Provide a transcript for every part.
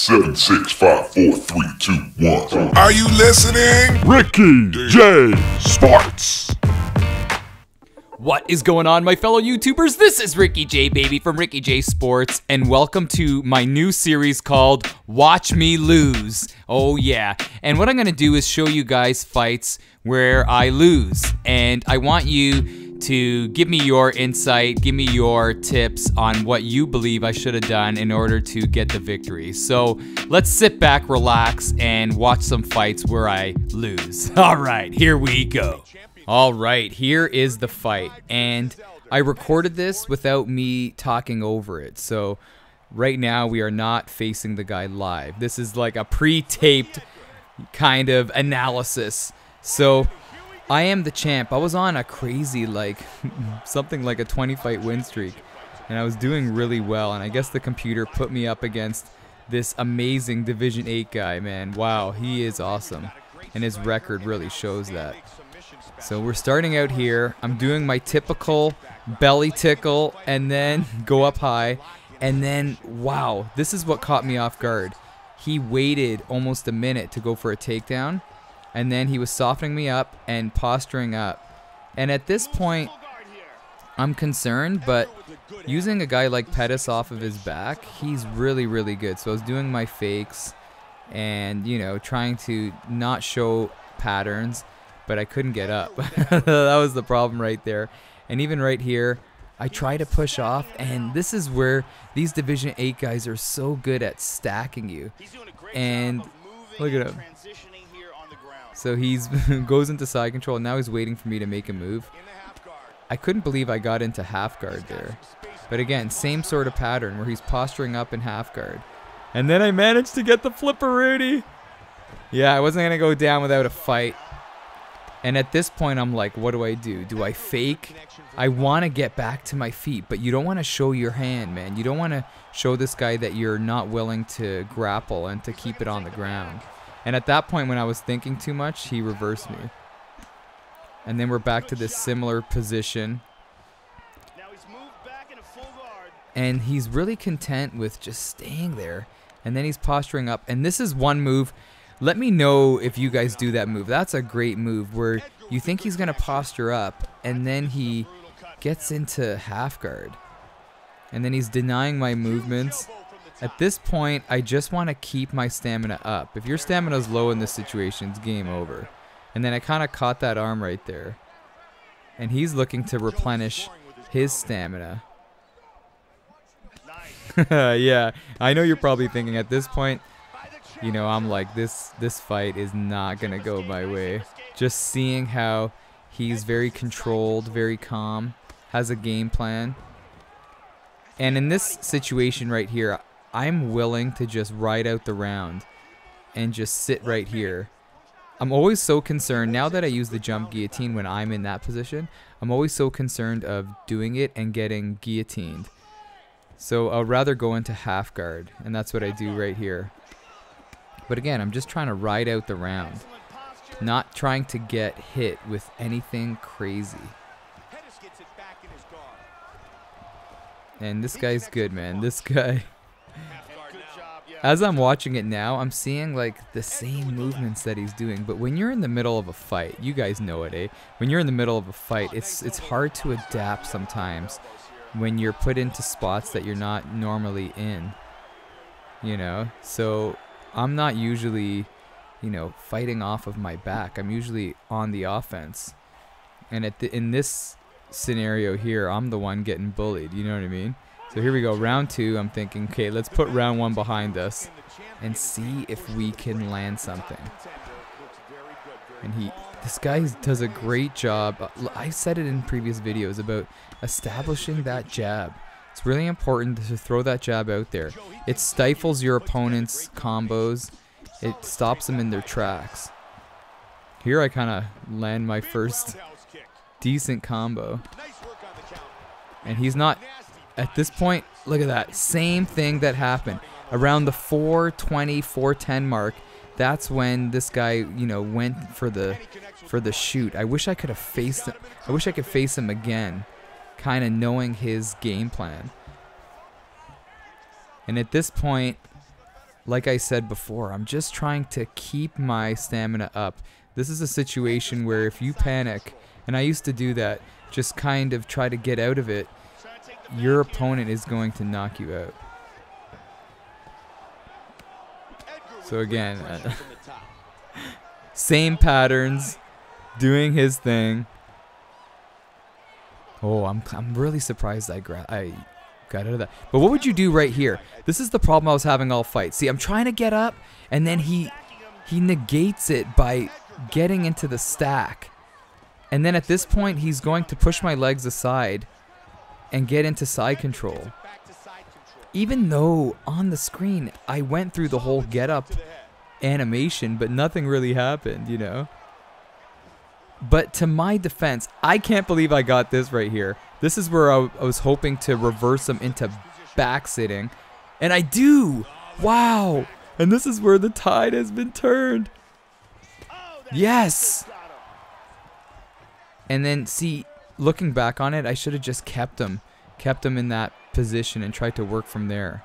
7, 6, 5, 4, 3, 2, 1. Are you listening? Ricky J. Sports. What is going on, my fellow YouTubers? This is Ricky J, baby, from Ricky J Sports, and welcome to my new series called Watch Me Lose. Oh yeah, and what I'm gonna do is show you guys fights where I lose, and I want you to give me your insight, give me your tips on what you believe I should have done in order to get the victory. So let's sit back, relax, and watch some fights where I lose. All right, here we go. All right, here is the fight, and I recorded this without me talking over it. So right now we are not facing the guy live. This is like a pre-taped kind of analysis. So I am the champ. I was on a crazy, like, something like a 20-fight win streak, and I was doing really well, and I guess the computer put me up against this amazing Division 8 guy, man. Wow, he is awesome, and his record really shows that. So we're starting out here. I'm doing my typical belly tickle and then go up high, and then, wow, this is what caught me off guard. He waited almost a minute to go for a takedown, and then he was softening me up and posturing up. And at this point, I'm concerned, but using a guy like Pettis off of his back, he's really, really good. So I was doing my fakes and, you know, trying to not show patterns, but I couldn't get up. That was the problem right there. And even right here, I try to push off, and this is where these Division 8 guys are so good at stacking you. And look at him. So he's goes into side control, and now he's waiting for me to make a move. I couldn't believe I got into half guard there. But again, same sort of pattern where he's posturing up in half guard. And then I managed to get the flipperoonie. Yeah, I wasn't going to go down without a fight. And at this point, I'm like, what do? Do I fake? I want to get back to my feet, but you don't want to show your hand, man. You don't want to show this guy that you're not willing to grapple and to keep it on the ground. And at that point, when I was thinking too much, he reversed me. And then we're back to this similar position. And he's really content with just staying there. And then he's posturing up. And this is one move. Let me know if you guys do that move. That's a great move where you think he's going to posture up, and then he gets into half guard. And then he's denying my movements. At this point, I just want to keep my stamina up. If your stamina is low in this situation, it's game over. And then I kind of caught that arm right there. And he's looking to replenish his stamina. Yeah, I know you're probably thinking at this point, you know, I'm like, this fight is not going to go my way. Just seeing how he's very controlled, very calm, has a game plan. And in this situation right here, I'm willing to just ride out the round and just sit right here. I'm always so concerned, now that I use the jump guillotine when I'm in that position, I'm always so concerned of doing it and getting guillotined. So I'll rather go into half guard, and that's what I do right here. But again, I'm just trying to ride out the round, not trying to get hit with anything crazy. And this guy's good, man. This guy, as I'm watching it now, I'm seeing like the same movements that he's doing. But when you're in the middle of a fight, you guys know it, eh? When you're in the middle of a fight, it's hard to adapt sometimes when you're put into spots that you're not normally in, you know? So I'm not usually, you know, fighting off of my back. I'm usually on the offense. And in this scenario here, I'm the one getting bullied. You know what I mean? So here we go. Round 2, I'm thinking, okay, let's put round 1 behind us and see if we can land something. And this guy does a great job. I said it in previous videos about establishing that jab. It's really important to throw that jab out there. It stifles your opponent's combos. It stops them in their tracks. Here I kind of land my first decent combo. And he's not, at this point, look at that. Same thing that happened. Around the 420, 410 mark, that's when this guy, you know, went for the shoot. I wish I could have faced him. I wish I could face him again, kind of knowing his game plan. And at this point, like I said before, I'm just trying to keep my stamina up. This is a situation where if you panic, and I used to do that, just kind of try to get out of it, your opponent is going to knock you out. So again, same patterns, doing his thing. Oh, I'm really surprised I got out of that. But what would you do right here? This is the problem I was having all fight. See, I'm trying to get up, and then he negates it by getting into the stack. And then at this point, he's going to push my legs aside and get into side control. Even though on the screen, I went through the whole get up animation, but nothing really happened, you know? But to my defense, I can't believe I got this right here. This is where I was hoping to reverse him into back sitting. And I do! Wow! And this is where the tide has been turned. Yes! And then, see, looking back on it, I should have just kept him in that position and tried to work from there.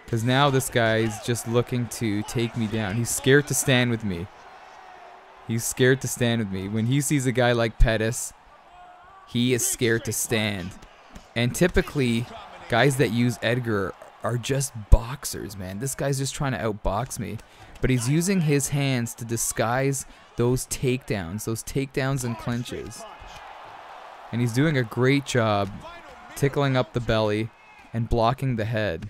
Because now this guy's just looking to take me down. He's scared to stand with me. He's scared to stand with me. When he sees a guy like Pettis, he is scared to stand. And typically, guys that use Edgar are just boxers, man. This guy's just trying to outbox me. But he's using his hands to disguise those takedowns and clinches. And he's doing a great job tickling up the belly and blocking the head.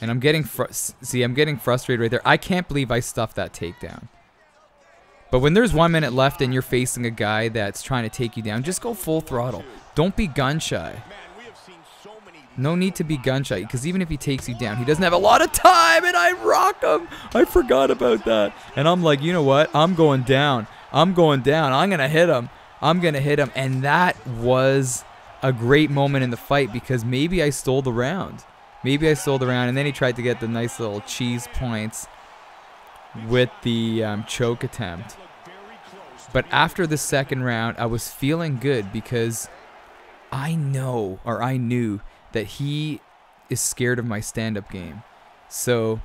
And I'm getting frustrated right there. I can't believe I stuffed that takedown. But when there's 1 minute left and you're facing a guy that's trying to take you down, just go full throttle. Don't be gun shy. No need to be gun shy, because even if he takes you down, he doesn't have a lot of time, and I rock him. I forgot about that. And I'm like, you know what? I'm going down. I'm going down. I'm going to hit him. I'm going to hit him. And that was a great moment in the fight, because maybe I stole the round. Maybe I stole the round, and then he tried to get the nice little cheese points with the choke attempt. But after the second round, I was feeling good, because I knew that he is scared of my stand-up game. So,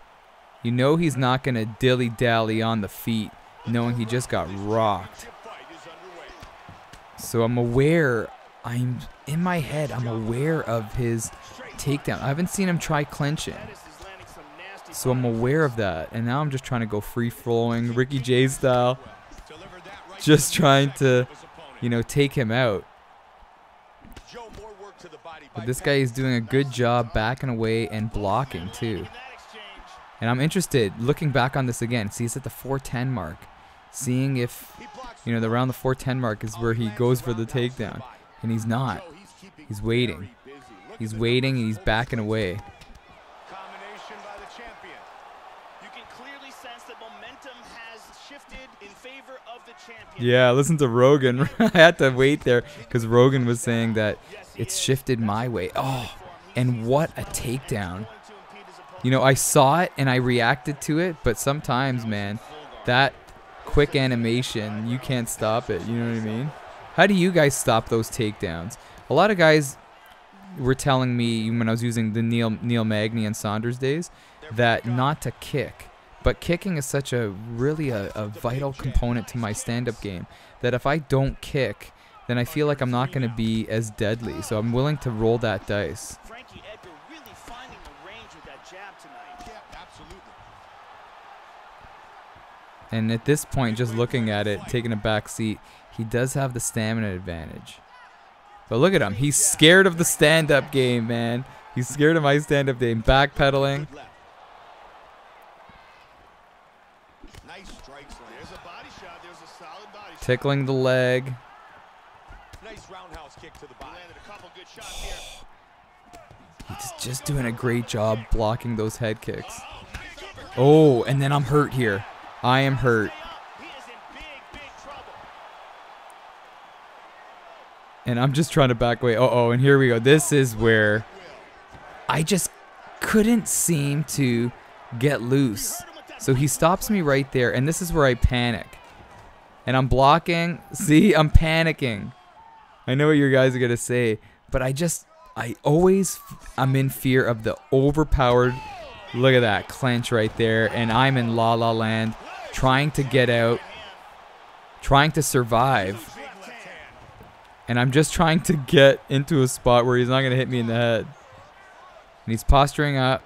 you know he's not going to dilly-dally on the feet, knowing he just got rocked. So I'm aware, in my head, I'm aware of his takedown. I haven't seen him try clinching. So I'm aware of that. And now I'm just trying to go free-flowing, Ricky J style. Just trying to, you know, take him out. But this guy is doing a good job backing away and blocking too. And I'm interested, looking back on this again, see, it's at the 410 mark. Seeing if, you know, around the 410 mark is where he goes for the takedown. And he's not. He's waiting. He's waiting and he's backing away. Yeah, listen to Rogan. I had to wait there because Rogan was saying that it's shifted my way. Oh, and what a takedown. You know, I saw it and I reacted to it, but sometimes, man, that quick animation, you can't stop it. You know what I mean? How do you guys stop those takedowns? A lot of guys were telling me when I was using the Neil Magny and Saunders days that not to kick. But kicking is such a really a vital component to my stand-up game that if I don't kick, then I feel like I'm not going to be as deadly. So I'm willing to roll that dice. And at this point, just looking at it, taking a back seat, he does have the stamina advantage. But look at him. He's scared of the stand-up game, man. He's scared of my stand-up game. Backpedaling. Tickling the leg. He's just doing a great job blocking those head kicks. Oh, and then I'm hurt here. I am hurt. And I'm just trying to back away. Uh-oh, and here we go. This is where I just couldn't seem to get loose. So he stops me right there, and this is where I panic. And I'm blocking. See, I'm panicking. I know what you guys are going to say, but I just I'm in fear of the overpowered. Look at that clench right there, and I'm in La La Land, trying to get out, trying to survive, and I'm just trying to get into a spot where he's not gonna hit me in the head. And he's posturing up.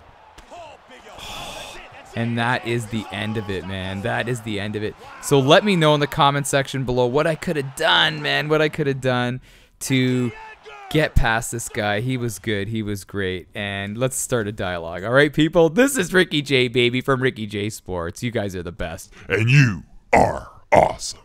And that is the end of it, man. That is the end of it. So let me know in the comment section below what I could have done, man. What I could have done to get past this guy. He was good. He was great. And let's start a dialogue. All right, people? This is Ricky J, baby, from Ricky J Sports. You guys are the best. And you are awesome.